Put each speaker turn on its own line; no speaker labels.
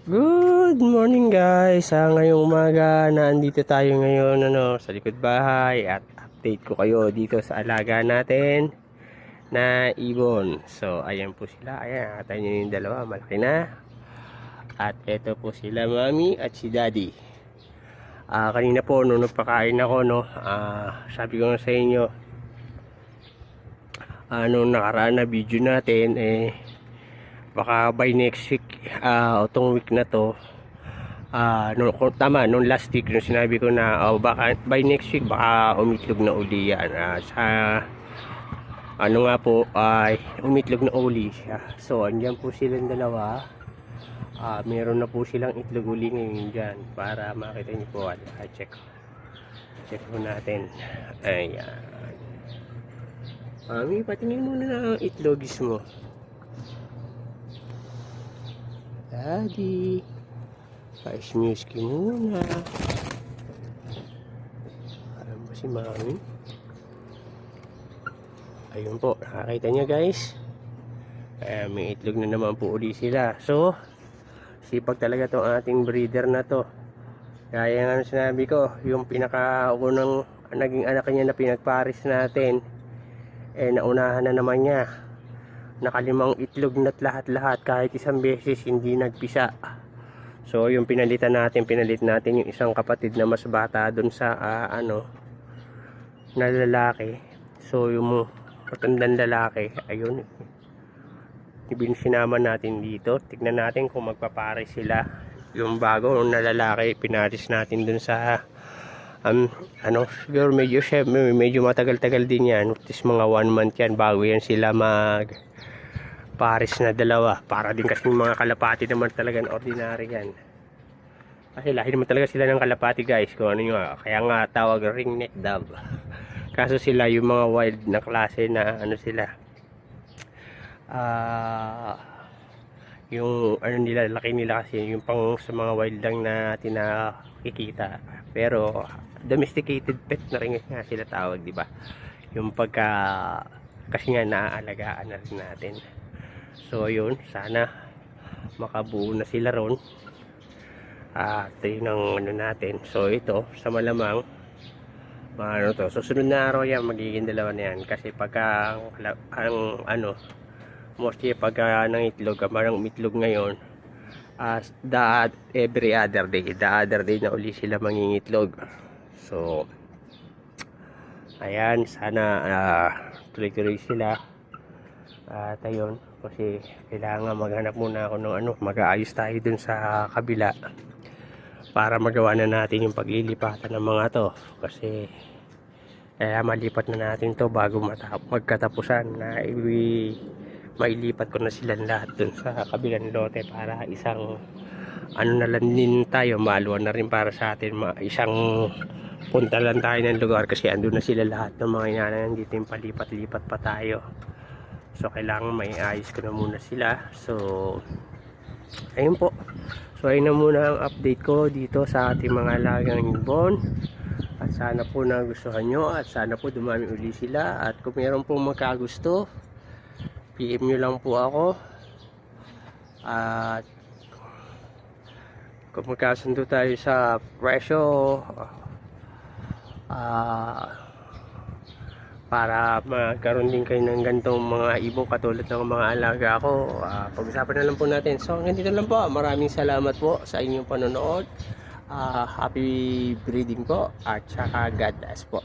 Good morning guys. Ngayong umaga, nandito tayo ngayon sa likod bahay at update ko kayo dito sa alaga natin na ibon. So, ayan po sila. Ayan, nakita nyo yung dalawa, malaki na. At eto po sila, mami at si daddy. Kanina po, nung nagpakain ako, sabi ko nga sa inyo, nung nakaraan na video natin, baka by next week, itong week na to, nung last week nung sinabi ko na baka by next week baka umitlog na uli yan. Sa ano nga po ay umitlog na uli siya. So andyan po silang dalawa. Meron na po silang itlog uli ngayon dyan para makita niyo po. Check po natin. Ayan, mami, patingin muna na ang itlogis mo, daddy. Pa-smoothie muna. Alam ba si mami? Ayun po, nakakita niya guys. May itlog na naman po uli sila. So, sipag talaga tong ating breeder na to. Kaya nga sinabi ko, yung pinakaunang naging anak niya na pinagparis natin, naunahan na naman niya. Nakalimang itlog na't lahat-lahat, kahit isang beses hindi nagpisa. So yung pinalit natin yung isang kapatid na mas bata dun sa na lalaki. So yung matandang lalaki, ayun, sinama natin dito. Tignan natin kung magpapare sila. Yung bago na lalaki, pinaris natin dun sa siguro medyo matagal-tagal din yan. At least mga 1 month yan bago yan sila mag pares na dalawa. Para din kasi mga kalapati naman talagang ordinary yan. Kasi lahi naman talaga sila ng kalapati guys. Kung ano nyo, kaya nga tawag ringneck dove. Kaso sila yung mga wild na klase na sila. Yung nila, laki nila kasi yung pang sa mga wild lang natin nakikita. Pero domesticated pet na rin nga sila tawag, di ba? Yung pagka kasi nga naaalagaan na rin natin. So yun, sana makabuo na sila ron. Ito yun ang natin. So ito, sa malamang susunod na araw yan, magiging dalawa na yan. Kasi pagka mostly pagka ng itlog, marang itlog ngayon, every other day, the other day na uli sila mangingitlog. So ayan, sana tuloy-tuloy sila. At ayun, kasi kailangan maghanap muna ako ng mag-aayos tayo dun sa kabila para magawa na natin yung paglilipatan ng mga to. Kasi kaya malipat na natin to bago magkatapusan na mailipat ko na silang lahat dun sa kabilang lote para isang na lang din tayo, maluwan na rin para sa atin, isang punta lang tayo ng lugar kasi andun na sila lahat ng mga inanan dito, yung palipat-lipat pa tayo. So kailangan may ayos ko na muna sila. So ayun po. So ayun na muna ang update ko dito sa ating mga alagang ibon. At sana po nagustuhan nyo at sana po dumami uli sila. At kung meron pong magkagusto, PM nyo lang po ako. At kung magkasundo tayo sa presyo, para magkaroon din kayo ng gantong mga ibon katulad ng mga alaga ko, pag-usapan na lang po natin. So hanggang dito lang po. Maraming salamat po sa inyong panonood. Happy breeding po at saka God bless po.